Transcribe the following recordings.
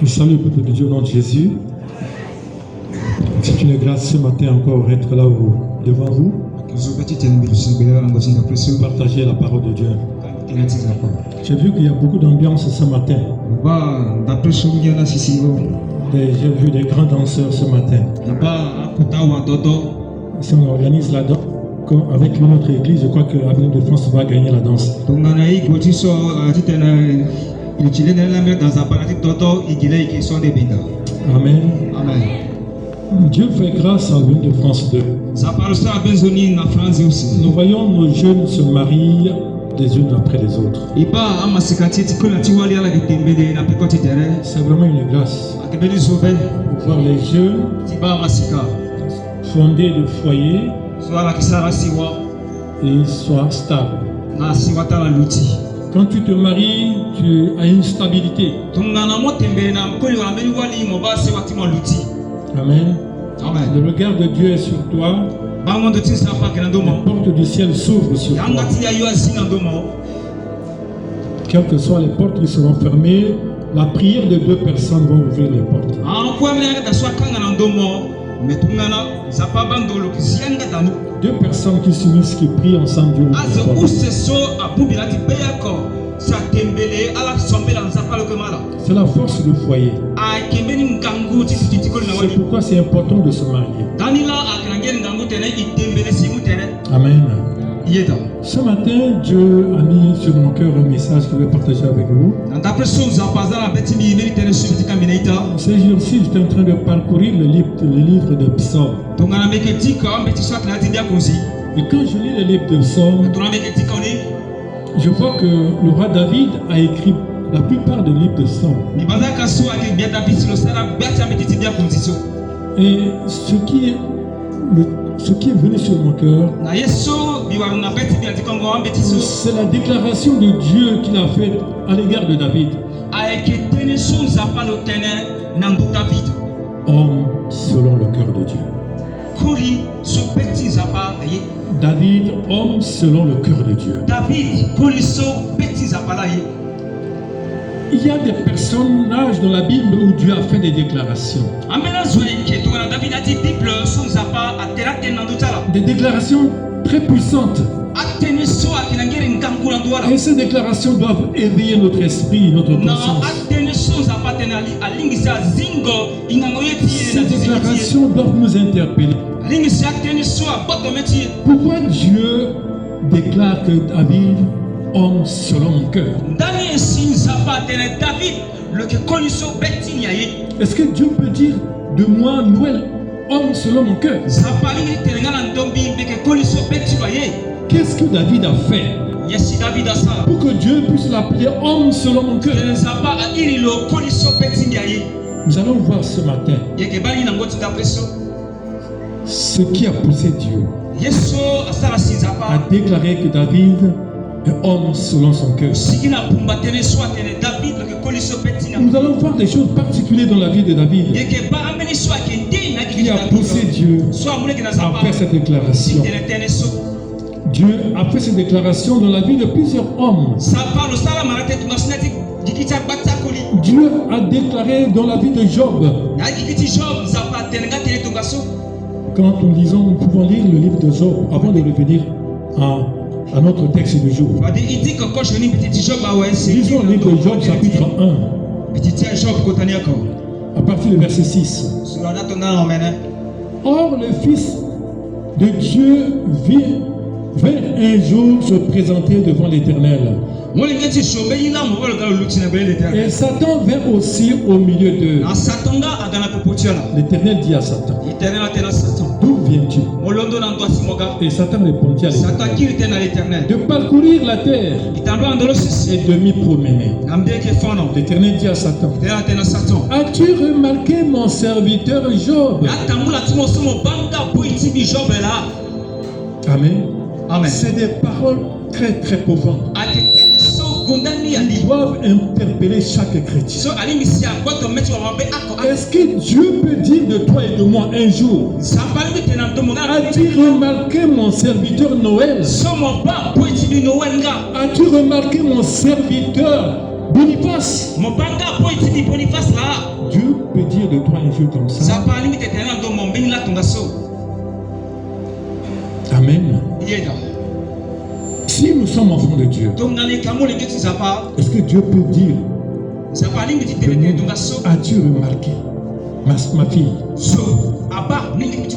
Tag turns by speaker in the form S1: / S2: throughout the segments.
S1: Je salue le peuple de Dieu au nom de Jésus. C'est une grâce ce matin encore être là devant vous. Partager la parole de Dieu. J'ai vu qu'il y a beaucoup d'ambiance ce matin. J'ai vu des grands danseurs ce matin. Si on organise la danse avec une autre église, je crois que l'Avenir de France va gagner la danse. Amen.
S2: Amen.
S1: Dieu fait grâce à l'Avenir de France 2. Nous voyons nos jeunes se marier les unes après les autres. C'est vraiment une grâce. Voir les jeunes fonder le foyer et soient stables. Quand tu te maries, tu as une stabilité. Amen.
S2: Amen.
S1: Le regard de Dieu est sur toi. Les portes du ciel s'ouvrent sur toi. Quelles que soient les portes qui seront fermées, la prière de deux personnes va ouvrir les portes. Deux personnes qui s'unissent, qui prient ensemble, Dieu ouvre les portes. C'est la force du foyer. C'est pourquoi c'est important de se marier. Amen. Ce matin, Dieu a mis sur mon cœur un message que je vais partager avec vous. Ces jours-ci, j'étais en train de parcourir le livre de Psaumes. Et quand je lis le livre de Psaumes, je vois que le roi David a écrit la plupart des livres de Psaumes. Et ce qui est venu sur mon cœur, c'est la déclaration de Dieu qu'il a faite à l'égard de David. Homme selon le cœur de Dieu. David, homme selon le cœur de Dieu. Il y a des personnages dans la Bible où Dieu a fait des déclarations. Des déclarations très puissantes. Et ces déclarations doivent éveiller notre esprit, notre conscience. Ces déclarations doivent nous interpeller. Pourquoi Dieu déclare que David, homme selon mon cœur? Est-ce que Dieu peut dire de moi, Noël, homme selon mon cœur? Qu'est-ce que David a fait pour que Dieu puisse l'appeler homme selon mon cœur? Nous allons voir ce matin ce qui a poussé Dieu à déclarer que David est homme selon son cœur. Nous allons voir des choses particulières dans la vie de David qui a poussé Dieu à faire cette déclaration. Dieu a fait cette déclaration dans la vie de plusieurs hommes. Dieu a déclaré dans la vie de Job. Quand nous lisons, nous pouvons lire le livre de Job avant de revenir à notre texte du jour. Lisons le livre de Job chapitre 1 à partir du verset 6. Or le Fils de Dieu vint un jour se présenter devant l'Éternel. Et Satan vint aussi au milieu d'eux. L'Éternel dit à Satan, d'où viens-tu? Et Satan répondit à l'Éternel, de parcourir la terre et de m'y promener. L'Éternel dit à Satan, as-tu remarqué mon serviteur Job? Amen.
S2: Amen.
S1: C'est des paroles très très profondes. Ils doivent interpeller chaque chrétien. Est-ce que Dieu peut dire de toi et de moi un jour, as-tu remarqué mon serviteur Noël? As-tu remarqué mon serviteur
S2: Boniface. Dieu peut dire de toi un jour comme ça. Amen. Si nous sommes enfants de Dieu, est-ce que Dieu peut dire as-tu remarqué, ma fille,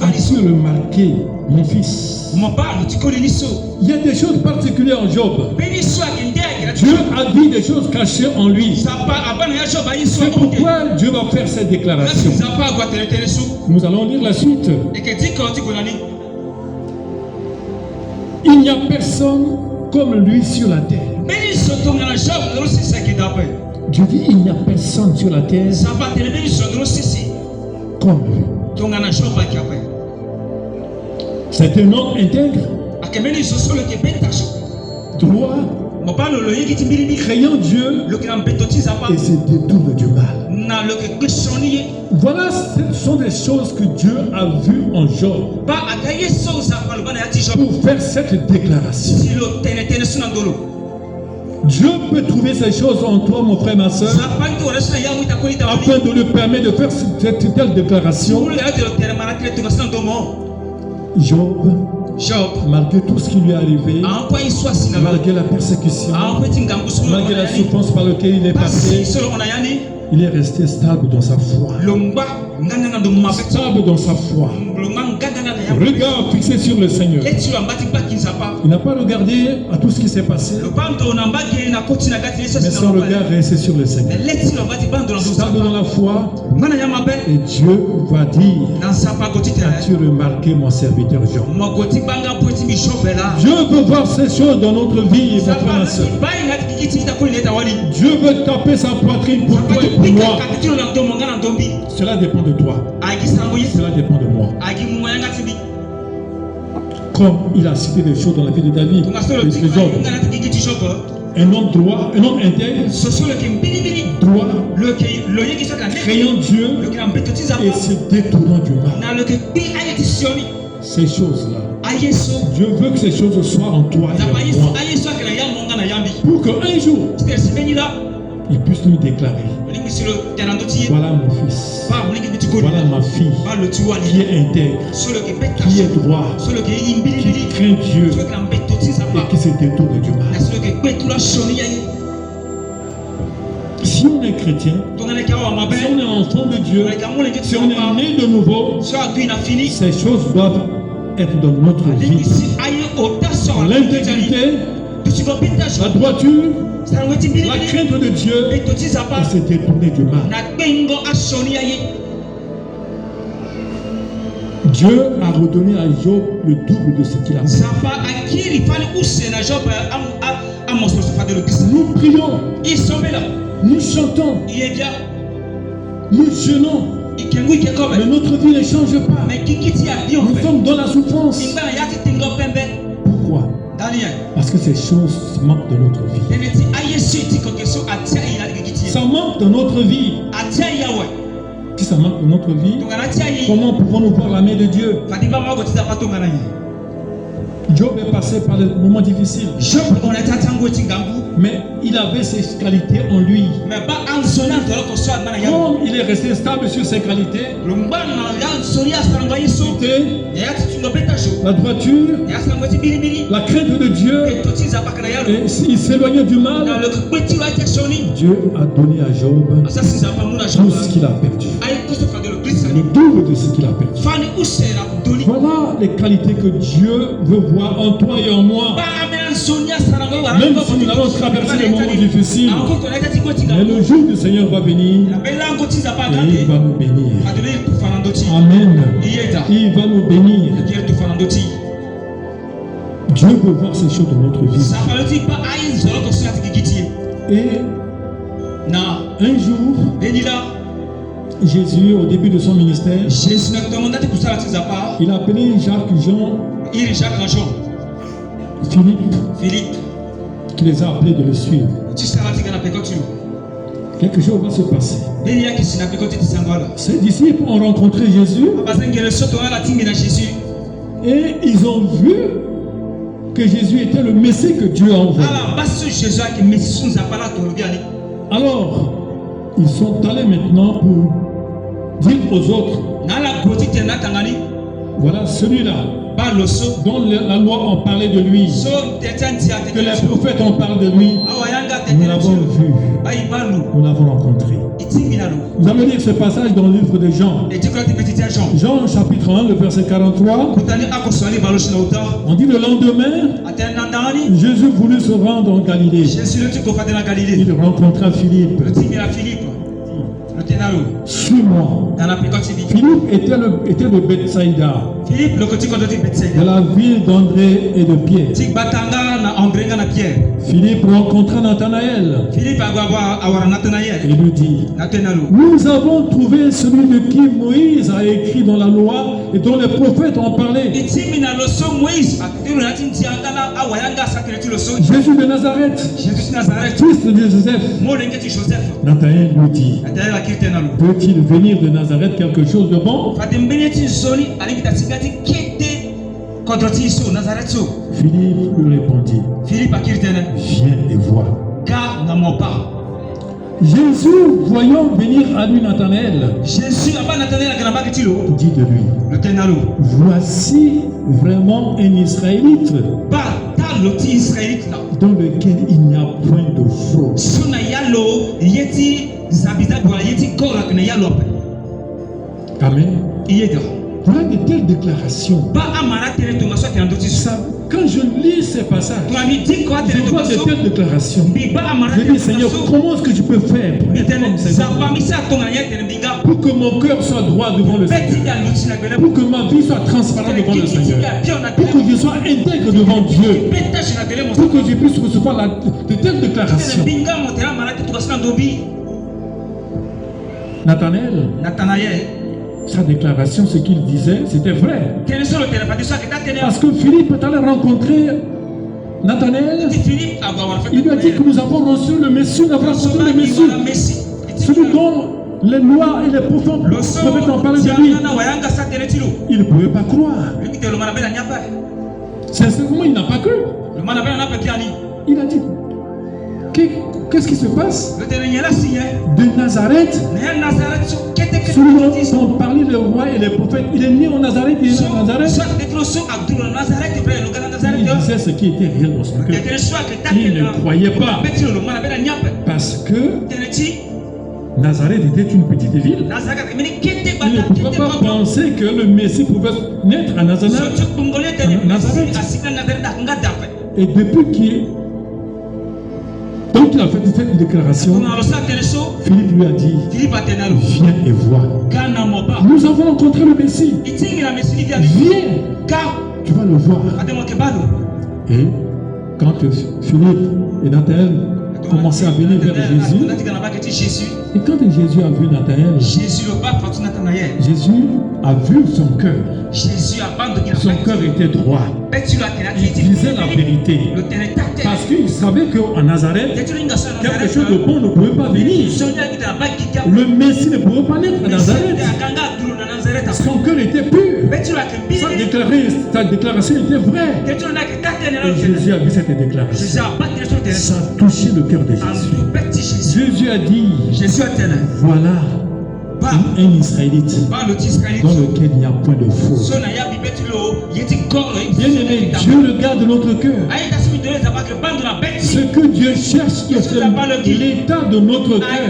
S2: as-tu remarqué, mon fils? Il y a des choses particulières en Job. Dieu a dit des choses cachées en lui. C'est pourquoi Dieu va faire cette déclaration. Nous allons lire la suite. Il n'y a personne comme lui sur la terre. Dieu dit il n'y a personne sur la terre comme lui. C'est un homme intègre, droit, craignant Dieu et se détourne du mal. Voilà, ce sont des choses que Dieu a vues en Job pour faire cette déclaration. Dieu peut trouver ces choses en toi, mon frère, ma soeur, afin de lui permettre de faire cette telle déclaration. Job, malgré tout ce qui lui est arrivé, malgré la persécution, malgré la souffrance par laquelle il est passé, il est resté stable dans sa foi. Stable dans sa foi. Regard fixé sur le Seigneur. Il n'a pas regardé à tout ce qui s'est passé, mais son regard resté sur le Seigneur. Stable dans la foi. Et Dieu va dire, as-tu remarqué mon serviteur Job? Dieu veut voir ces choses dans notre vie, mon frère, ma soeur. Dieu veut taper sa poitrine pour toi et pour moi. Cela dépend de toi. Cela dépend de moi. Comme il a cité des choses dans la vie de David, de Job. Un homme droit, un homme intègre, droit, craignant Dieu et se détournant du mal. Ces choses-là, Dieu veut que ces choses soient en toi et en moi, pour qu'un jour, il puisse nous déclarer, voilà mon fils, voilà ma fille, qui est intègre, qui est droit, qui craint Dieu et qui se détourne du mal. Si on est chrétien, si on est enfant de Dieu, si on est né de nouveau, ces choses doivent être dans notre vie. L'intégrité, la droiture, la crainte de Dieu et se détourner du mal. Dieu a redonné à Job le double de ce qu'il a fait. Nous prions, nous chantons, nous jeûnons, mais notre vie ne change pas. Nous sommes dans la souffrance. Pourquoi? Parce que ces choses manquent de notre vie. Ça manque de notre vie. Si ça manque de notre vie, comment pouvons-nous voir la main de Dieu? Job est passé par des moments difficiles, mais il avait ses qualités en lui. Comme il est resté stable sur ses qualités, la droiture, la crainte de Dieu, et s'il s'éloignait du mal, Dieu a donné à Job tout ce qu'il a perdu, le double de ce qu'il a perdu. Voilà les qualités que Dieu veut voir en toi et en moi. Même si nous allons traverser des moments difficiles, mais le jour du Seigneur va venir et il va nous bénir. Amen. Il va nous bénir. Dieu veut voir ces choses dans notre vie. Et un jour, Jésus, au début de son ministère, il a appelé Jacques, Jean, Philippe, qui les a appelés de le suivre. Quelque chose va se passer. Ses disciples ont rencontré Jésus et ils ont vu que Jésus était le Messie que Dieu a envoyé. Alors, ils sont allés maintenant pour dire aux autres, voilà celui-là dont la loi en parlait de lui, que les prophètes en parlent de lui, nous l'avons vu, nous l'avons rencontré. Nous allons lire ce passage dans le livre de Jean. Jean chapitre 1, le verset 43. On dit le lendemain, Jésus voulut se rendre en Galilée. Il rencontra Philippe. Suis-moi. Philippe était de Bethsaïda, de la ville d'André et de Pierre. Philippe rencontra Nathanaël et lui dit, nous avons trouvé celui de qui Moïse a écrit dans la loi et dont les prophètes ont parlé. Jésus de Nazareth, fils de Joseph. Nathanaël lui dit, peut-il venir de Nazareth quelque chose de bon? Philippe lui répondit, viens et vois. Jésus, voyant venir à lui Nathanaël, dit de lui, voici vraiment un Israélite dans lequel il n'y a point de fraude. Amen. Voilà de telles déclarations. Quand je lis ces passages, je vois de telles déclarations. Je dis, Seigneur, comment est-ce que je peux faire pour que mon cœur soit droit devant le Seigneur, pour que ma vie soit transparente devant le Seigneur, pour que je sois intègre devant Dieu, pour que je puisse recevoir de telles déclarations. Nathanaël, sa déclaration, ce qu'il disait, c'était vrai. Parce que Philippe est allé rencontrer Nathanaël. Il lui a dit que nous avons reçu le Messie, nous avons reçu le Messie. Celui dont les lois et les prophètes ont parlé de lui. Il ne pouvait pas croire. Sincèrement, il n'a pas cru. Il a dit, qu'est-ce qui se passe? De Nazareth, celui dont ont parlé les rois et les prophètes, il est né en Nazareth, il est né en Nazareth. Il disait ce qui était réel dans son cœur. Il ne croyait pas. Parce que Nazareth était une petite ville. Il ne pouvait pas penser que le Messie pouvait naître à Nazareth. Et depuis donc il a fait cette déclaration, Philippe lui a dit, viens et vois. Nous avons rencontré le Messie. Viens, tu vas le voir. Et quand Philippe et Nathanaël commençaient à venir vers Jésus, et quand Jésus a vu Nathanaël, Jésus a vu son cœur. Son cœur était droit. Il disait la vérité. Parce qu'il savait qu'en Nazareth, quelque chose de bon ne pouvait pas venir. Le Messie ne pouvait pas naître à Nazareth. Son cœur était pur. Sa déclaration était vraie. Et Jésus a vu cette déclaration. Ça a touché le cœur de Jésus. Jésus a dit, voilà un Israélite dans lequel il n'y a point de faux. Bien-aimé, Dieu regarde notre cœur. Ce que Dieu cherche, c'est l'état de notre cœur.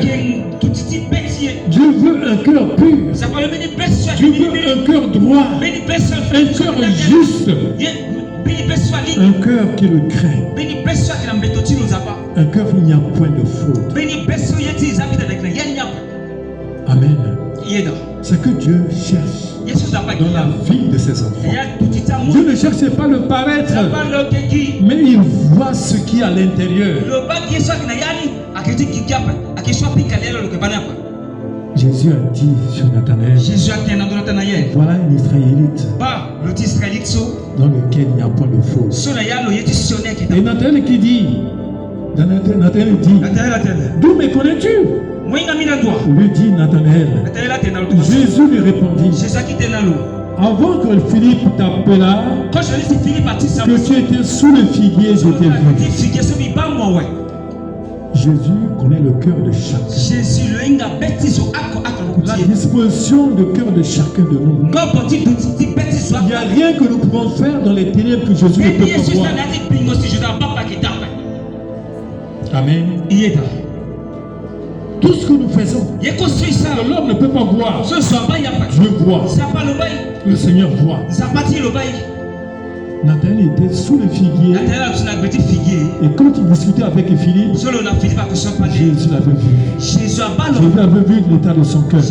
S2: Dieu veut un cœur pur. Dieu veut un cœur droit. Un cœur juste. Un cœur qui le craint. Un cœur où il n'y a point de faute. Amen. C'est que Dieu cherche dans la vie de ses enfants. Dieu ne cherche pas le paraître, mais il voit ce qui est à l'intérieur. Jésus a dit sur Nathanaël, voilà un Israélite dans lequel il n'y a pas de faute. Et Nathanaël qui dit, d'où me connais-tu? Lui dit Nathanaël. Jésus lui répondit, avant que Philippe t'appela, que tu étais sous le figuier, je t'ai vu. Jésus connaît le cœur de chacun.
S1: Jésus
S2: La disposition de cœur de chacun de nous. Il n'y a rien que nous pouvons faire dans les ténèbres que Jésus ne peut pas voir. Amen. Tout ce que nous faisons, l'homme ne peut pas voir. Dieu voit. Le Seigneur voit. Nathanaël était sous le figuier. Et quand il discutait avec Philippe, Jésus l'avait vu. Jésus avait vu l'état de son cœur. Et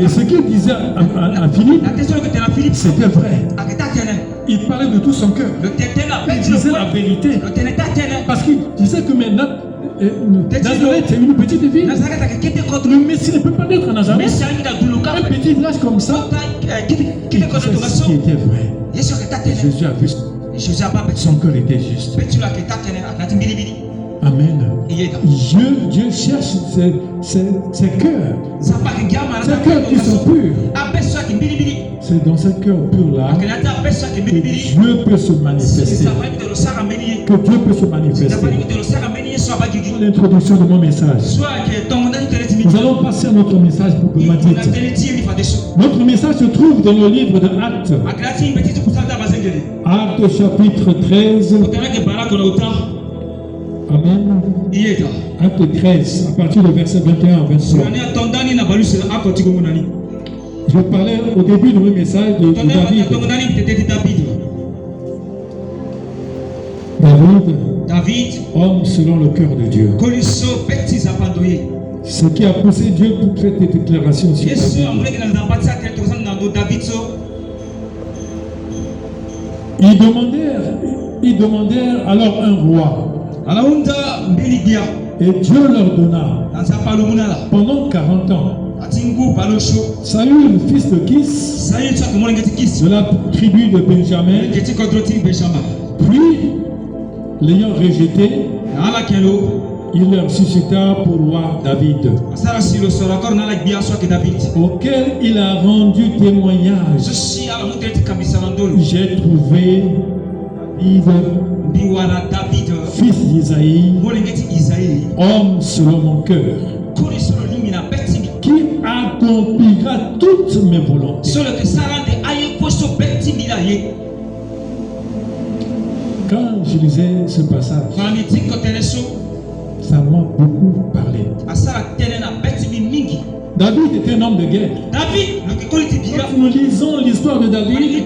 S2: ce qu'il disait à Philippe, c'était vrai. Il parlait de tout son cœur. Il disait la vérité. Parce qu'il disait que maintenant, Nazareth est une petite ville. Le Messie ne peut pas naître à Nazareth. Un petit village comme ça. Il disait ce qui était vrai. Jésus a vu son cœur était juste. Amen. Dieu cherche ces cœurs. Ces cœurs qui sont purs. C'est dans ces cœurs purs-là que Dieu peut se manifester. Que Dieu peut se manifester. L'introduction de mon message. Nous allons passer à notre message pour que notre message se trouve dans le livre de Actes. Actes chapitre 13. Amen. Acte 13, à partir du verset 21 à 23. Je parlais au début de mon message de David, homme selon le cœur de Dieu. Ce qui a poussé Dieu pour faire des déclarations sur David. Ils demandèrent alors un roi. Et Dieu leur donna pendant 40 ans Saül, fils de Kis, de la tribu de Benjamin, puis l'ayant rejeté, il leur suscita pour roi David, auquel il a rendu témoignage. J'ai trouvé David, fils d'Isaïe, homme selon mon cœur, qui accomplira toutes mes volontés. Quand je lisais ce passage, ça m'a beaucoup parlé. David était un homme de guerre. Quand nous lisons l'histoire de David,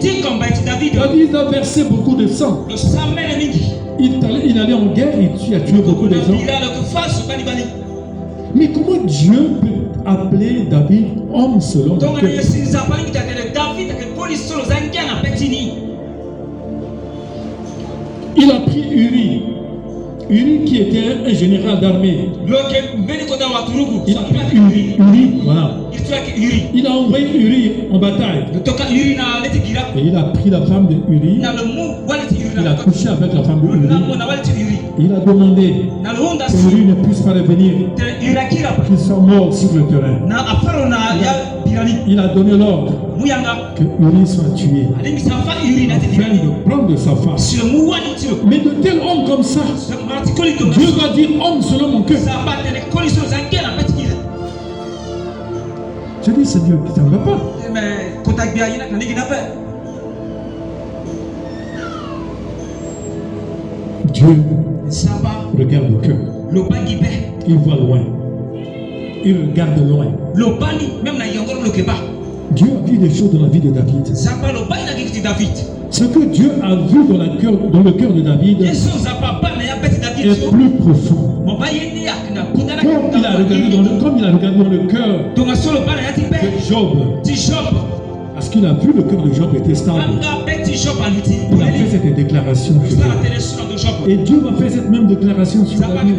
S2: David a versé beaucoup de sang. Il allait en guerre, il a tué beaucoup de gens. Mais comment Dieu peut appeler David homme selon son cœur? Il a pris Uri qui était un général d'armée. Il a pris Uri, voilà. Il a envoyé Uri en bataille. Et il a pris la femme de Uri. Il a couché avec la femme de Uri. Il a demandé que Uri ne puisse pas revenir, qu'il soit mort sur le terrain. Il a donné l'ordre que Uri soit tué afin de prendre sa femme. Mais de tels hommes comme ça, Dieu va dire homme selon mon cœur. Je dis Seigneur, ça ne va pas. Dieu regarde le cœur. Il voit loin. Il regarde loin. Dieu a vu des choses dans la vie de David. Ce que Dieu a vu dans le cœur de David est plus profond. Comme il a regardé dans le cœur de Job. Parce qu'il a vu le cœur de Job était stable. Il a fait cette déclaration sur Job. Et Dieu va faire cette même déclaration sur David.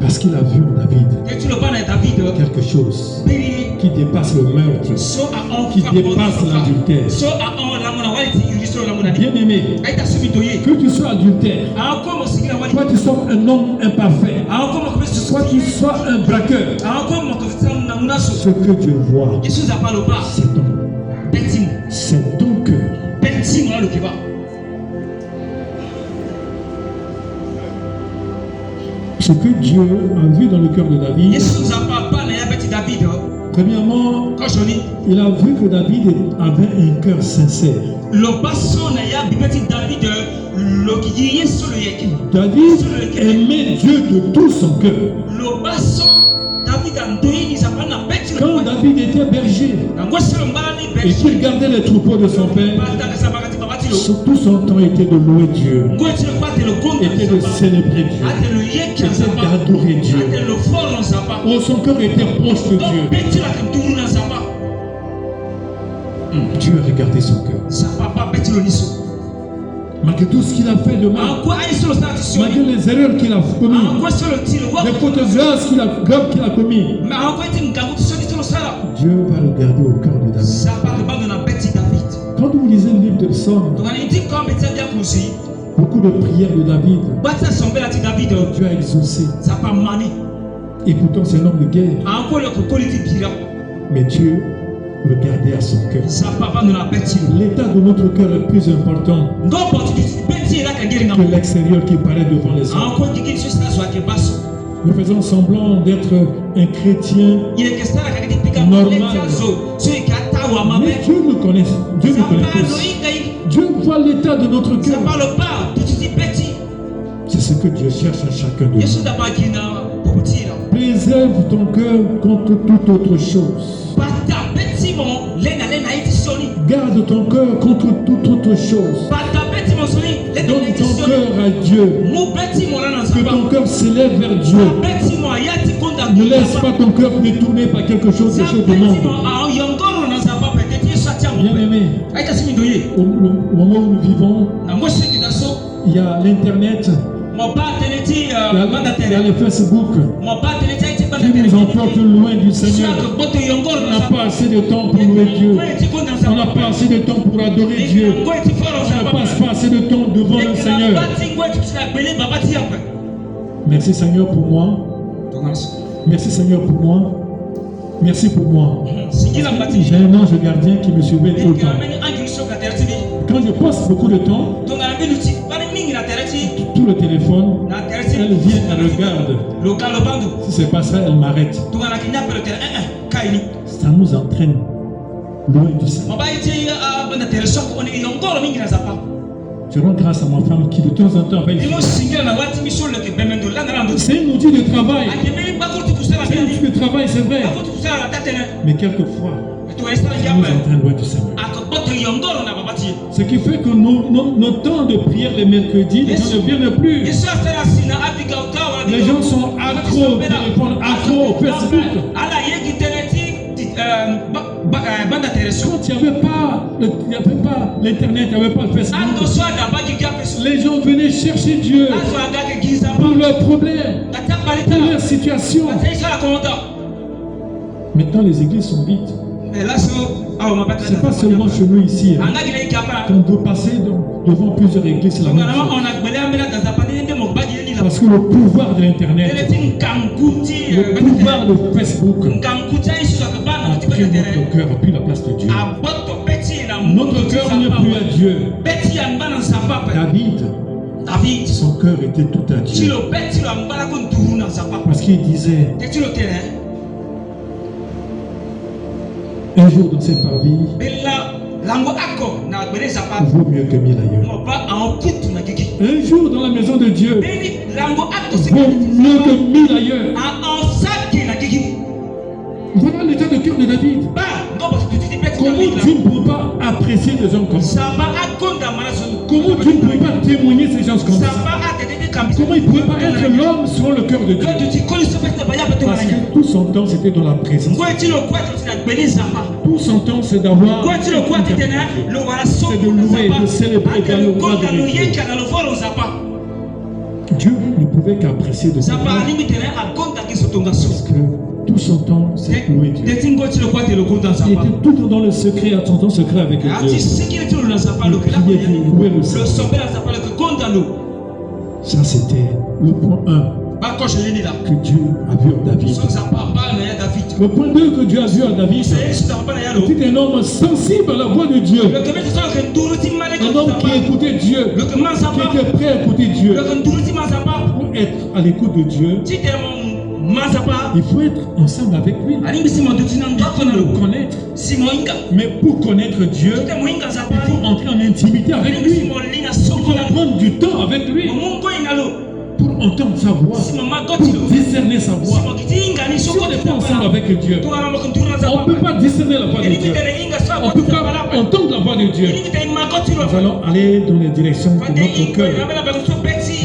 S2: Parce qu'il a vu en David quelque chose qui dépasse le meurtre, qui dépasse l'adultère. Bien aimé, que tu sois adultère, toi tu sois un homme imparfait, toi tu sois un braqueur, ce que Dieu voit, c'est ton cœur. Ce que Dieu a vu dans le cœur de David, premièrement, il a vu que David avait un cœur sincère. David aimait Dieu de tout son cœur. Quand David était berger et qu'il gardait les troupeaux de son père, tout son temps était de louer Dieu, était de célébrer Dieu, était d'adorer Dieu. Oh, son cœur était proche de Dieu. Dieu a regardé son cœur. Malgré tout ce qu'il a fait de mal, malgré les erreurs qu'il a commises, les fautes graves qu'il a commises, Dieu va regarder au cœur de David. Quand vous lisez le livre de Psaume, beaucoup de prières de David, Dieu a exaucé. Et pourtant c'est un homme de guerre. Mais Dieu regardait à son cœur. L'état de notre cœur est plus important que l'extérieur qui paraît devant les hommes. Nous faisons semblant d'être un chrétien normal. Mais Dieu nous connaît. Dieu nous connaît tous. Dieu voit l'état de notre cœur. C'est ce que Dieu cherche à chacun de nous. Préserve ton cœur contre toute autre chose. Garde ton cœur contre toute autre chose. Donne ton cœur à Dieu. Que ton cœur s'élève vers Dieu. Ne laisse pas ton cœur détourné par quelque chose de monde. Bien aimé, au moment où nous vivons, il y a l'internet, il y a le Facebook qui nous emporte loin du Seigneur. On n'a pas assez de temps pour louer Dieu. On n'a pas assez de temps pour adorer Dieu. On ne passe pas assez de temps devant le Seigneur. Merci Seigneur pour moi. Merci Seigneur pour moi. Merci pour moi. J'ai un ange gardien qui me surveille tout le temps. Quand je passe beaucoup de temps tout le téléphone, elle vient, elle regarde. Si c'est pas ça, elle m'arrête. Ça nous entraîne loin du Seigneur. Je rends grâce à ma femme qui de temps en temps fait. C'est un outil de travail. C'est un outil de travail, c'est vrai. Mais quelquefois, ça nous entraîne loin du Seigneur. Ce qui fait que nos temps de prière les mercredis, les gens ne viennent plus. Les gens sont accros au téléphone, accros au Facebook. Quand il n'y avait pas l'internet, il n'y avait pas le Facebook, les gens venaient chercher Dieu pour leurs problèmes, pour leur situation. Maintenant les églises sont vides. C'est pas seulement chez nous ici. Quand on peut passer devant plusieurs églises, c'est la même chose. Parce que le pouvoir de l'internet, le pouvoir de Facebook a pris notre cœur, a pris la place de Dieu. Notre cœur n'est plus à Dieu. David, son cœur était tout à Dieu. Parce qu'il disait, un jour dans cette vie vaut mieux que 1000 ailleurs. Un jour dans la maison de Dieu vaut mieux que 1000 ailleurs. Voilà l'état de cœur de David. Comment tu ne peux pas apprécier des gens comme ça? Comment tu ne peux pas témoigner ces gens comme ça? Comment il ne pouvait pas être l'homme selon le cœur de Dieu? Parce que tout son temps c'était dans la présence. Tout son temps c'est d'avoir, c'est de louer, de célébrer, d'adorer Dieu. Dieu ne pouvait qu'apprécier de ça. Parce que tout son temps c'est louer Dieu. Il était tout le temps dans le secret, à son temps secret avec Dieu. Il priait Dieu, louer le Seigneur. Ça c'était le point 1 que Dieu a vu en David. Le point 2 que Dieu a vu en David, c'était un homme sensible à la voix de Dieu. Un homme qui écoutait Dieu, qui était prêt à écouter Dieu. Pour être à l'écoute de Dieu, il faut être ensemble avec lui. Il faut le connaître. Mais pour connaître Dieu, il faut entrer en intimité avec lui. Il faut prendre du temps avec lui pour entendre sa voix, pour discerner sa voix. Si on n'est pas ensemble avec Dieu, on ne peut pas discerner la voix de Dieu. On ne peut pas entendre la voix de Dieu. Nous allons aller dans les directions que notre cœur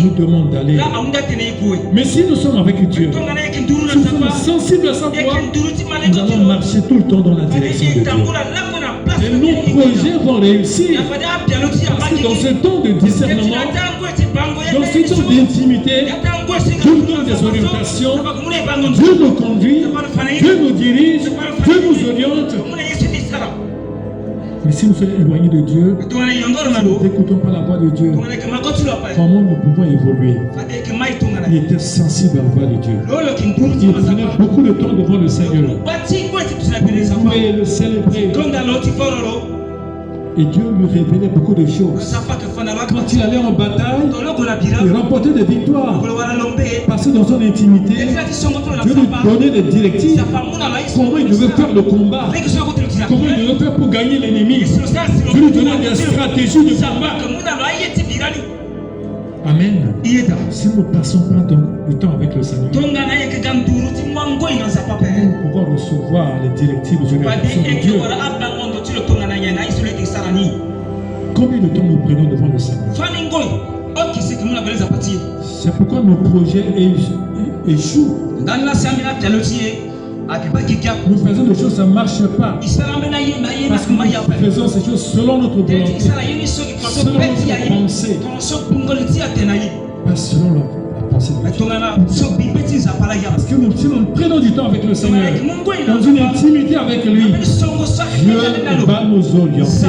S2: nous demande d'aller. Mais si nous sommes avec Dieu, si nous sommes sensibles à sa voix, nous allons marcher tout le temps dans la direction de Dieu. Et nos projets vont réussir. Parce que dans ce temps de discernement, dans ce temps d'intimité, Dieu nous donne des orientations, Dieu nous conduit, Dieu nous dirige, Dieu nous oriente. Mais si nous sommes éloignés de Dieu, si nous n'écoutons pas la voix de Dieu, comment nous pouvons évoluer? Il était sensible à la voix de Dieu. Il prenait beaucoup de temps devant le Seigneur. Vous pouvez le célébrer. Et Dieu lui révélait beaucoup de choses. Quand il allait en bataille, il remportait des victoires. Parce que dans son intimité, Dieu lui donnait des directives. Comment il devait faire le combat. Comment il devait faire pour gagner l'ennemi. Dieu lui donnait des stratégies de combat. Amen. Si nous ne passons pas du temps avec le Seigneur, nous pouvons recevoir les directives de Dieu. Combien de temps nous prenons devant le Seigneur? C'est pourquoi nos projets échouent. Nous faisons des choses, ça ne marche pas. Parce que nous faisons ces choses selon notre volonté, selon notre pensée, pas selon la pensée de Dieu. Parce que si nous prenons du temps avec le Seigneur, dans une intimité avec lui, Dieu va nous orienter.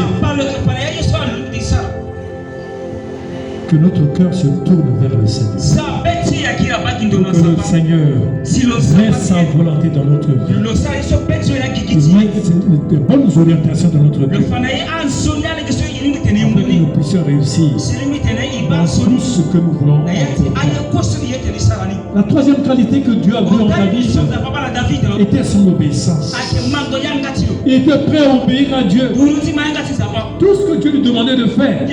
S2: Que notre cœur se tourne vers le Seigneur. Que le Seigneur met sa volonté dans notre vie. Il met de bonnes orientations dans notre vie. Afin que nous puissions réussir dans tout ce que nous voulons. La troisième qualité que Dieu a vue en David était son obéissance. Il était prêt à obéir à Dieu. Tout ce que Dieu lui demandait de faire,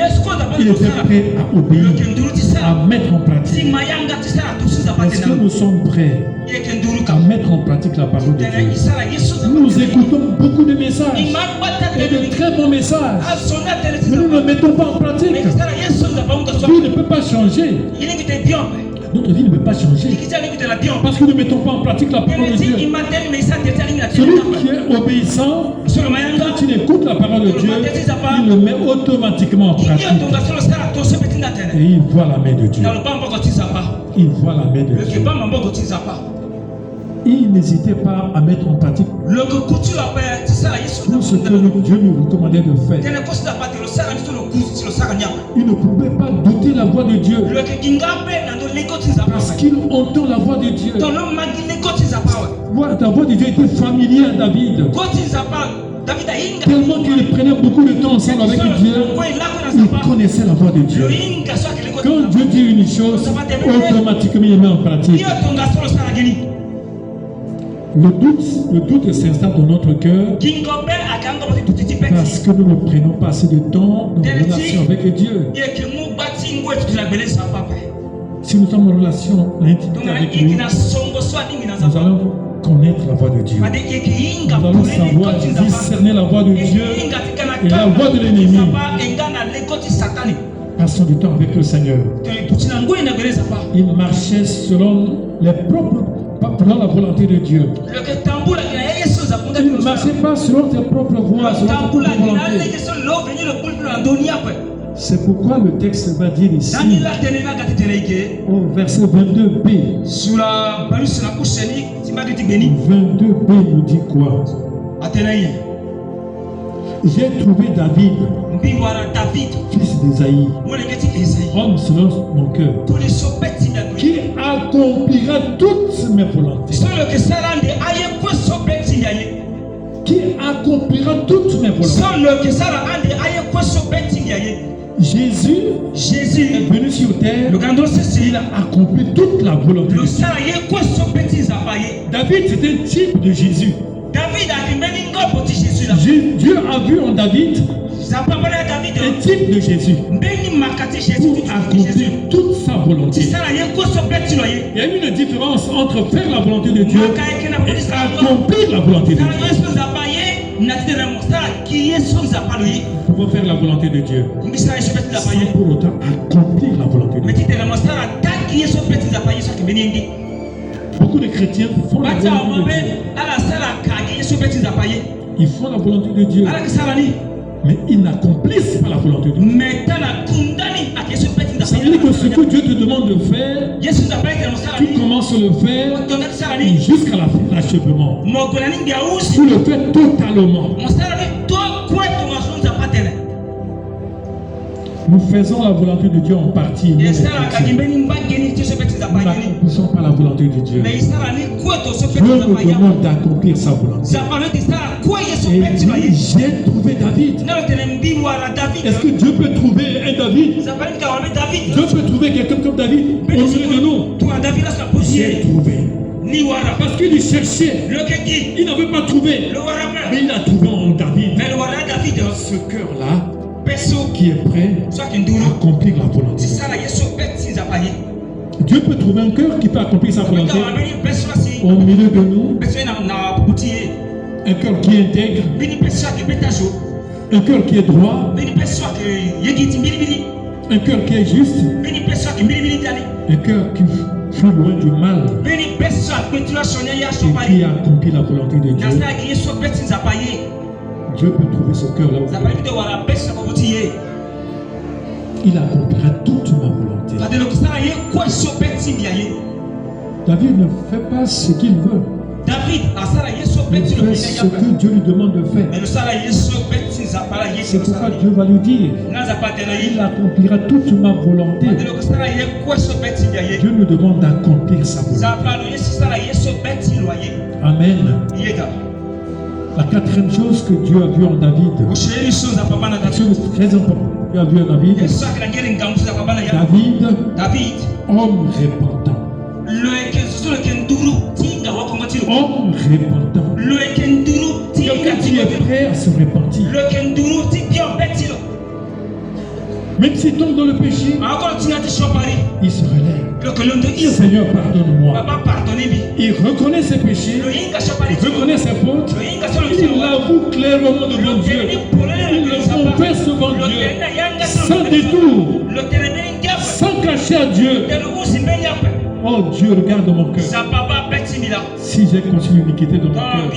S2: il était prêt à obéir, à mettre en pratique. Est-ce que nous sommes prêts à mettre en pratique la parole de Dieu? Nous écoutons beaucoup de messages et de très bons messages, mais nous ne mettons pas en pratique. Dieu ne peut pas changer. Notre vie ne peut pas changer parce que nous ne mettons pas en pratique la parole de Dieu. Celui qui est obéissant, quand il écoute la parole de Dieu, il le met automatiquement en pratique. Et il voit la main de Dieu. Il voit la main de Dieu. Il n'hésitait pas à mettre en pratique tout ce que Dieu nous recommandait de faire. Il ne pouvait pas douter la voix de Dieu parce qu'il entend la voix de Dieu. La voix de Dieu était familière à David. Tellement qu'il prenait beaucoup de temps ensemble avec Dieu, il connaissait la voix de Dieu. Quand Dieu dit une chose, automatiquement il met en pratique. Le doute s'installe dans notre cœur parce que nous ne prenons pas assez de temps dans la relation avec Dieu. Si nous sommes en relation, l'intimité avec lui, nous allons connaître la voix de Dieu. Nous allons savoir discerner la voix de Dieu et la voix de l'ennemi. Passons du temps avec le Seigneur. Il marchait selon les propres, pas selon la volonté de Dieu. Il ne marchait pas selon tes propres voies, selon ta propre volonté. C'est pourquoi le texte va dire ici, au verset 22b, 22b nous dit quoi? J'ai trouvé David, fils d'Ésaïe, homme selon mon cœur, qui accomplira toutes mes volontés. Qui accomplira toutes mes volontés. Jésus est venu sur terre. Il a accompli toute la volonté de Dieu. David, c'était un type de Jésus. Dieu a vu en David un type de Jésus pour accomplir toute sa volonté. Il y a une différence entre faire la volonté de Dieu et accomplir la volonté de Dieu. Nous pouvons faire la volonté de Dieu sans pour autant accomplir la volonté de Dieu. Beaucoup de chrétiens font la volonté de Dieu. Ils font la volonté de Dieu, mais ils n'accomplissent pas la volonté de Dieu. Ça veut dire que ce que Dieu te demande de faire, tu commences à le faire jusqu'à l'achèvement. Tu le fais totalement. Nous faisons la volonté de Dieu en partie. Nous n'accomplissons pas la volonté de Dieu. Dieu nous demande d'accomplir sa volonté. Et j'ai trouvé David. Est-ce que Dieu peut trouver un David? Dieu peut trouver quelqu'un comme David au milieu de nous. J'ai trouvé. Parce qu'il cherchait. Il n'avait pas trouvé. Mais il a trouvé en David. Ce cœur-là qui est prêt à accomplir la volonté. Dieu peut trouver un cœur qui peut accomplir sa volonté au milieu de nous. Un cœur qui est intègre, un cœur qui est droit, un cœur qui est juste, un cœur qui fuit loin du mal et qui accomplit la volonté de Dieu. Dieu peut trouver ce cœur-là. Il accomplira toute ma volonté. David ne fait pas ce qu'il veut. Il fait ce que Dieu lui demande de faire. C'est pourquoi Dieu va lui dire, il accomplira toute ma volonté. Dieu nous demande d'accomplir sa volonté. Amen. La quatrième chose que Dieu a vue en David, chose très importante, Dieu a vu en David, David, homme repentant. Homme repentant. Quelqu'un qui est prêt à se repentir. Même s'il tombe dans le péché, il se relève. Seigneur, pardonne-moi. Il reconnaît ses péchés, il reconnaît ses fautes, il l'avoue clairement devant Dieu. Il le confesse devant Dieu, sans détour, sans cacher à Dieu. Oh Dieu, regarde mon cœur. Si j'ai continué d'iniquité dans mon cœur,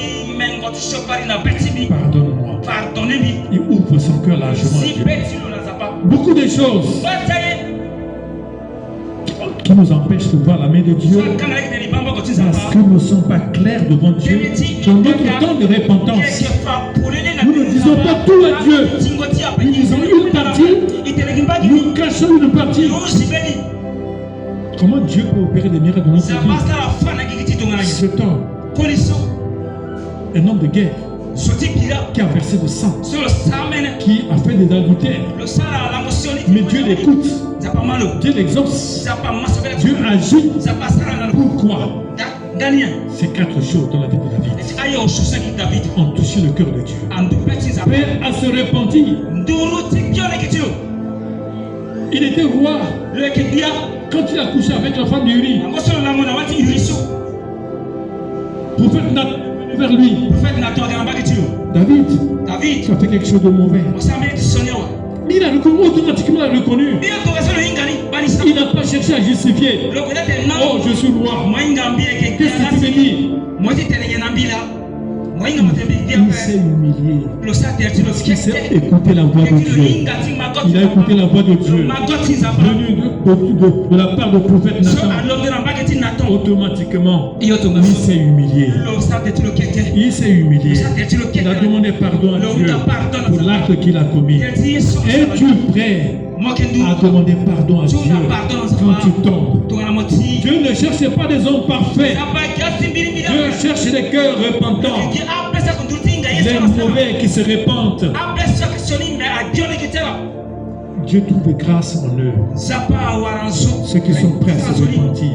S2: pardonne-moi. Il ouvre son cœur largement à Dieu. Beaucoup de choses qui nous empêchent de voir la main de Dieu parce que nous ne sommes pas clairs devant Dieu. Dans notre temps de repentance, nous ne disons pas tout à Dieu. Nous disons une partie, nous cachons une partie. Comment Dieu peut opérer des miracles dans notre vie? Cet homme, un homme de guerre, qui a versé du sang, qui a fait des adultères, mais Dieu l'écoute, Dieu l'exauce, Dieu agit. Pourquoi? Ces quatre choses dans la vie de David ont touché le cœur de Dieu. Prêt à se repentir. Il était roi quand il a couché avec la femme d'Uri. Prophète Nathan vers lui. David, tu as fait quelque chose de mauvais. Mais il a reconnu, automatiquement reconnu. Il n'a pas cherché à justifier. Oh, je suis roi. Qu'est-ce que tu me dis? Il s'est humilié. Il s'est écouté la voix de Dieu. Il a écouté la voix de Dieu venue de la part du prophète Nathan. Automatiquement, il s'est humilié. Il s'est humilié. Il a demandé pardon à Dieu pour l'acte qu'il a commis. Es-tu prêt à demander pardon à Dieu quand tu tombes? Dieu ne cherche pas des hommes parfaits. Dieu cherche des cœurs repentants. Les mauvais qui se repentent. Dieu trouve grâce en eux. Ceux qui sont prêts à se repentir,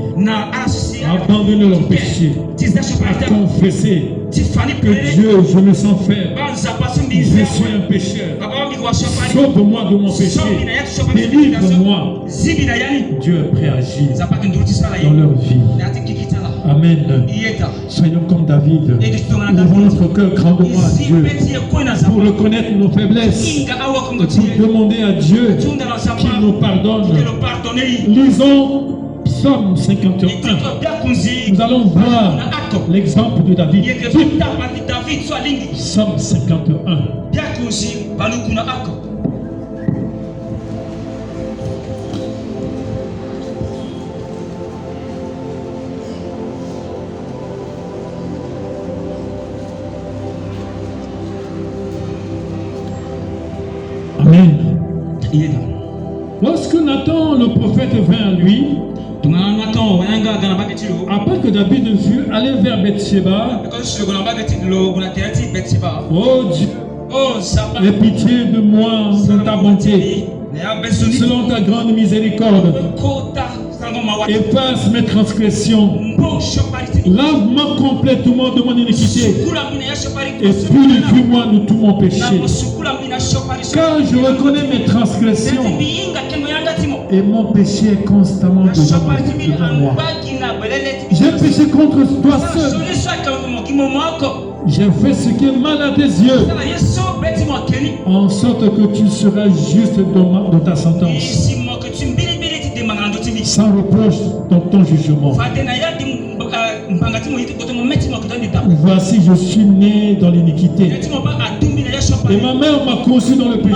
S2: à abandonner leurs péchés, à confesser que Dieu, je me sens faible, je suis un pécheur, sauve-moi de mon péché, délivre-moi. Dieu est prêt à agir dans leur vie. Amen. Soyons comme David. Ouvrons notre cœur grandement à Dieu pour reconnaître nos faiblesses et pour demander à Dieu qu'il nous pardonne. Lisons Psaume 51. Nous allons voir l'exemple de David. Psaume 51. Amen. Lorsque Nathan le prophète vint à lui, après que David fut allé vers Bathsheba, oh Dieu, aie pitié de moi dans ta bonté, selon ta grande miséricorde, efface mes transgressions, lave-moi complètement de mon iniquité et purifie-moi de tout mon péché. Car je reconnais mes transgressions et mon péché est constamment devant moi. J'ai péché contre toi seul. J'ai fait ce qui est mal à tes yeux, en sorte que tu seras juste dans ta sentence, sans reproche dans ton jugement. Voici, je suis né dans l'iniquité et ma mère m'a conçu dans le péché.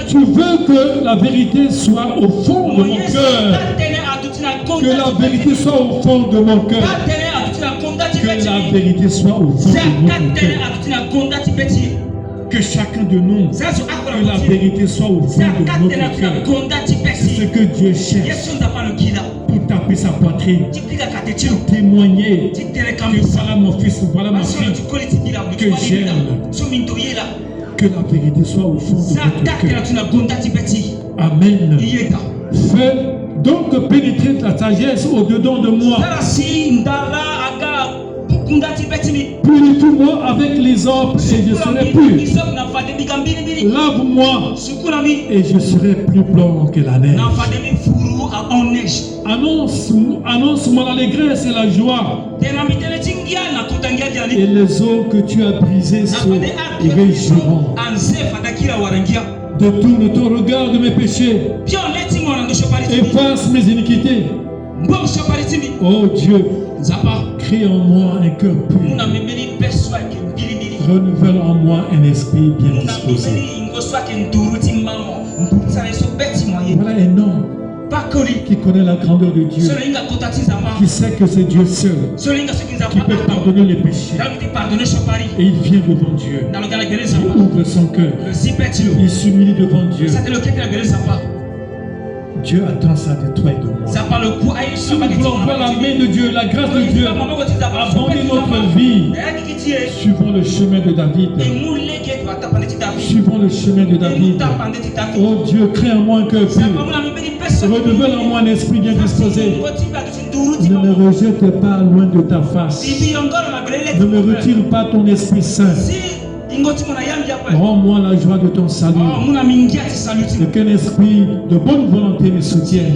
S2: Tu veux que la vérité soit au fond de mon cœur, que la vérité soit au fond de mon cœur, que la vérité soit au fond de notre cœur. Que chacun de nous, que la vérité soit au fond de notre cœur. C'est ce que Dieu cherche pour taper sa poitrine, pour témoigner que voilà mon fils, voilà ma fille que j'aime. Que la vérité soit au fond de notre cœur. Amen. Fais donc pénétrer la sagesse au-dedans de moi. Purifie-moi avec les hommes et je serai pur. Lave-moi et je serai plus blanc que la neige. Annonce-moi l'allégresse et la joie. Et les eaux que tu as brisées se réjouiront. Détourne ton regard de mes péchés. Efface mes iniquités. Oh Dieu, crée en moi un cœur pur. Renouvelle en moi un esprit bien disposé. Voilà un homme qui connaît la grandeur de Dieu, qui sait que c'est Dieu seul qui peut pardonner les péchés. Et il vient devant Dieu, il ouvre son cœur, il s'humilie devant Dieu. Dieu attend ça de toi et de moi. Si nous voulons voir la main de Dieu, la grâce de Dieu, abonder notre vie, suivons le chemin de David. Suivons le chemin de David. Oh Dieu, crée en moi un cœur pur. Renouvelle en moi un esprit bien disposé. Ne me rejette pas loin de ta face. Ne me retire pas ton Esprit Saint. Rends-moi la joie de ton salut. Et qu'un esprit de bonne volonté me soutienne.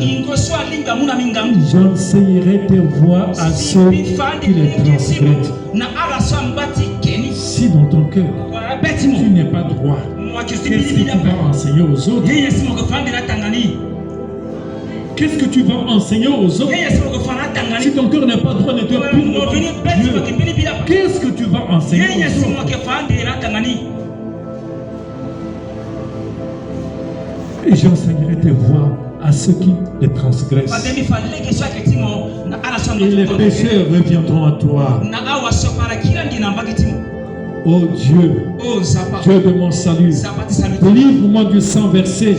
S2: J'enseignerai tes voies à ceux qui les transgressent. Si dans ton cœur, tu n'es pas droit, qu'est-ce que tu vas enseigner aux autres? Qu'est-ce que tu vas enseigner aux autres? Si ton cœur n'est pas droit, ne te pure devant Dieu. Qu'est-ce que tu vas enseigner aux autres? Et j'enseignerai tes voies à ceux qui les transgressent. Et les pécheurs reviendront à toi. Oh Dieu, Dieu de mon salut, délivre-moi du sang versé.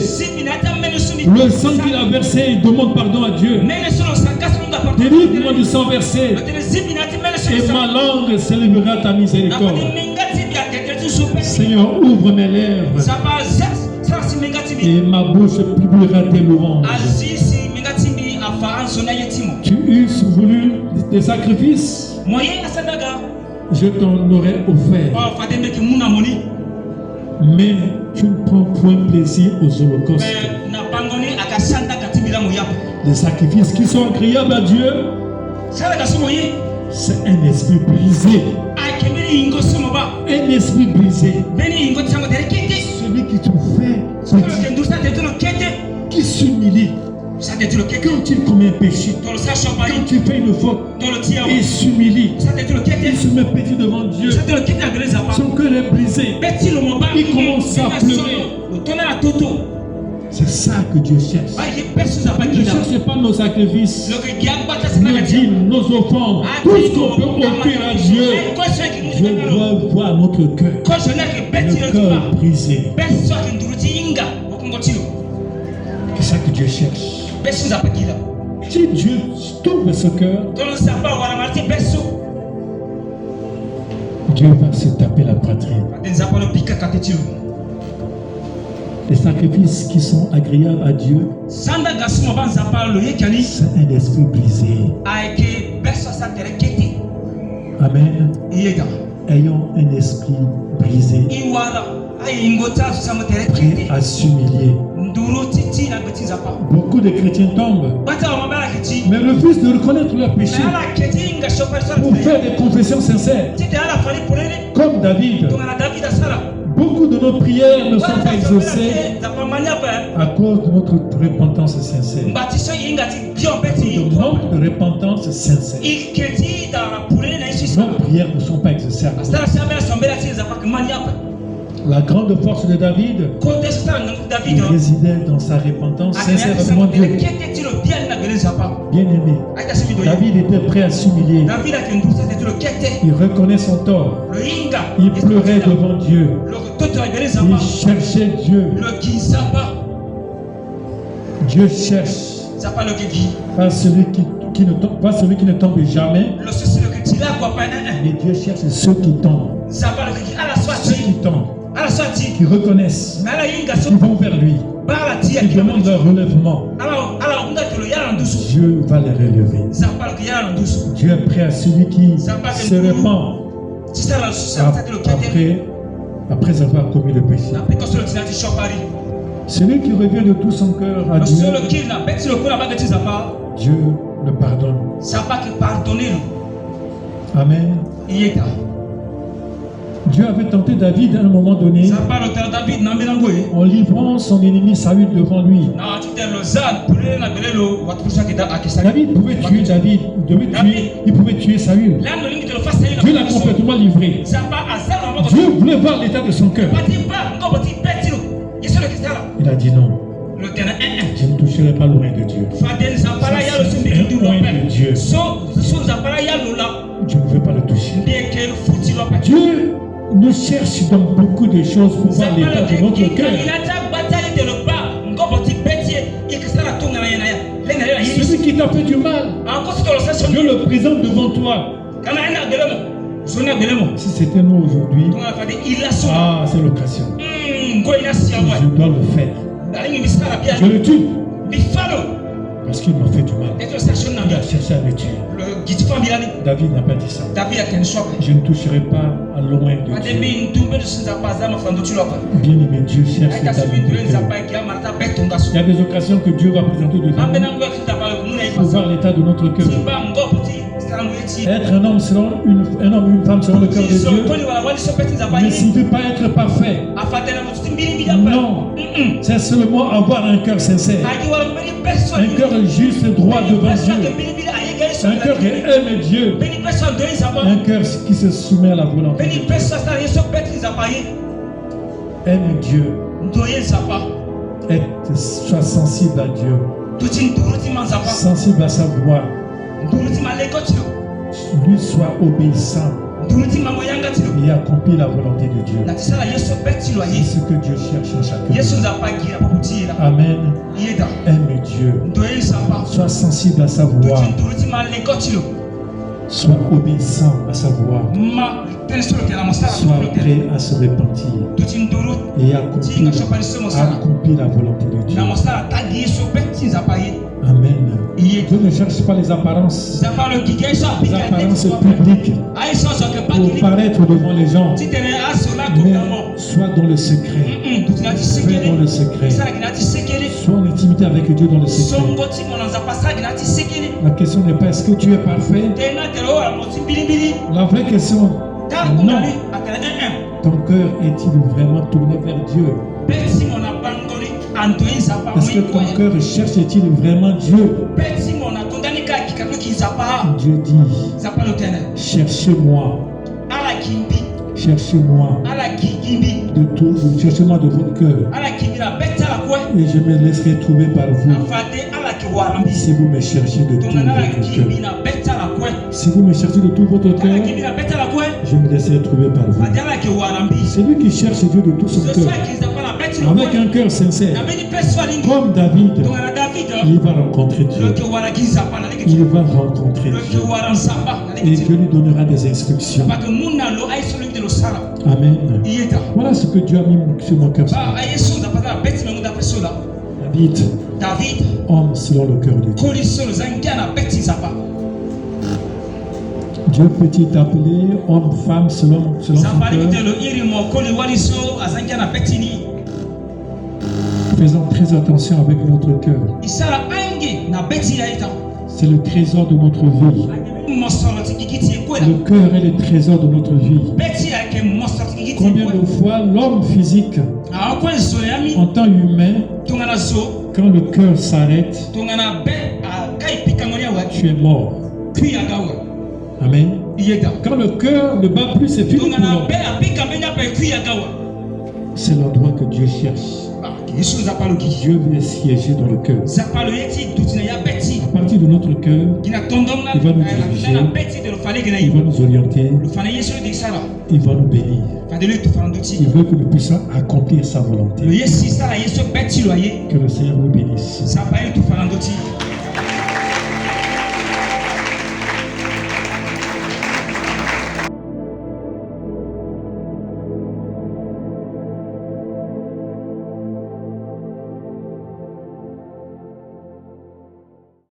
S2: Le sang qu'il a versé, il demande pardon à Dieu. Délivre-moi du sang versé. Et ma langue célébrera ta miséricorde. Seigneur, ouvre mes lèvres. Et ma bouche publiera tes louanges. Tu eusses voulu des sacrifices, je t'en aurais offert. Mais tu ne prends point plaisir aux holocaustes. Les sacrifices qui sont agréables à Dieu, c'est un esprit brisé. Un esprit brisé. Celui qui te fait, qui s'humilie. Quand il commet un péché, quand il fait une faute, il s'humilie, il se met petit devant Dieu, son cœur est brisé, il commence à pleurer. C'est ça que Dieu cherche. Il ne cherche pas nos sacrifices, nos dîmes, nos offrandes, tout ce qu'on peut offrir à Dieu. Je veux voir notre cœur, le cœur brisé. C'est ça que Dieu cherche. Si Dieu trouve ce cœur, Dieu va se taper la poitrine. Les sacrifices qui sont agréables à Dieu, c'est un esprit brisé. Amen. Ayons un esprit brisé, prêt à s'humilier. Beaucoup de chrétiens tombent, mais refusent de reconnaître leur péché pour faire des confessions sincères. Comme David, beaucoup de nos prières ne sont pas exaucées à cause de notre repentance sincère. De manque de repentance sincère. Nos prières ne sont pas exaucées à cause. La grande force de David, il résidait dans sa repentance sincère devant Dieu. Bien aimé, David était prêt à s'humilier. Il reconnaît son tort. Il pleurait devant Dieu. Il cherchait Dieu. Dieu cherche pas celui qui ne tombe jamais, mais Dieu cherche ceux qui tombent. Ceux qui tombent, qui reconnaissent, qui vont vers lui, qui demandent leur relèvement. Dieu va les relever. Dieu est prêt à celui qui se répand après avoir commis le péché. Celui qui revient de tout son cœur à Dieu, Dieu le pardonne. Amen. Dieu avait tenté David à un moment donné en livrant son ennemi Saül devant lui. David pouvait tuer David, il pouvait tuer Saül. Dieu l'a complètement livré. Dieu voulait voir l'état de son cœur. Il a dit non. Je ne toucherai pas loin de Dieu. Loin de Dieu. Je ne veux pas le toucher. Dieu nous cherche dans beaucoup de choses pour voir l'état de notre cœur. Celui qui t'a fait du mal, Dieu le présente devant toi. Si c'était nous aujourd'hui, c'est l'occasion. Je dois le faire. Je le tue. Parce qu'il m'a fait du mal. Il a cherché à me tuer. David n'a pas dit ça. Je ne toucherai pas à loin de Dieu. Bien aimé, Dieu cherche l'état de notre cœur. Il y a des occasions que Dieu va présenter devant nous pour voir l'état de notre cœur. Être un homme ou une femme selon le cœur de Dieu ne signifie pas être parfait. Non, c'est seulement avoir un cœur sincère. Un cœur juste et droit devant Dieu. Un cœur qui aime Dieu. Un cœur qui se soumet à la volonté de Dieu. Aime Dieu. Sois sensible à Dieu. Sensible à sa voix. Lui soit obéissant et accomplir la volonté de Dieu. C'est ce que Dieu cherche en chacun. Amen. Aime Dieu. Sois sensible à sa voix. Sois obéissant à sa voix. Sois prêt à se repentir et accomplir la volonté de Dieu. Amen. Dieu ne cherche pas les apparences publiques pour paraître devant les gens, mais sois dans le secret. Fais dans le secret. Sois en intimité avec Dieu dans le secret. La question n'est pas est-ce que tu es parfait. La vraie question, non. Ton cœur est-il vraiment tourné vers Dieu? Est-ce que ton cœur cherche-t-il vraiment Dieu? Dieu dit, cherchez-moi. Cherchez-moi de tout, cherchez-moi de votre cœur. Et je me laisserai trouver par vous. Si vous me cherchez de tout votre cœur. Si vous me cherchez de tout votre cœur, je me laisserai trouver par vous. Celui qui cherche Dieu de tout son cœur, avec un cœur sincère, comme David, il va rencontrer Dieu. Il va rencontrer Dieu. Et Dieu lui donnera des instructions. Amen. Voilà ce que Dieu a mis sur mon cœur. David, homme selon le cœur de Dieu. Dieu peut-il t'appeler homme, femme selon son cœur. Faisons très attention avec notre cœur. C'est le trésor de notre vie. Le cœur est le trésor de notre vie. Combien de fois l'homme physique, en temps humain, quand le cœur s'arrête, tu es mort. Amen. Quand le cœur ne bat plus, c'est fini pour l'homme. C'est l'endroit que Dieu cherche. Dieu veut siéger dans le cœur. À partir de notre cœur, il va nous diriger, il va nous orienter, il va nous bénir. Il veut que nous puissions accomplir sa volonté. Que le Seigneur nous bénisse.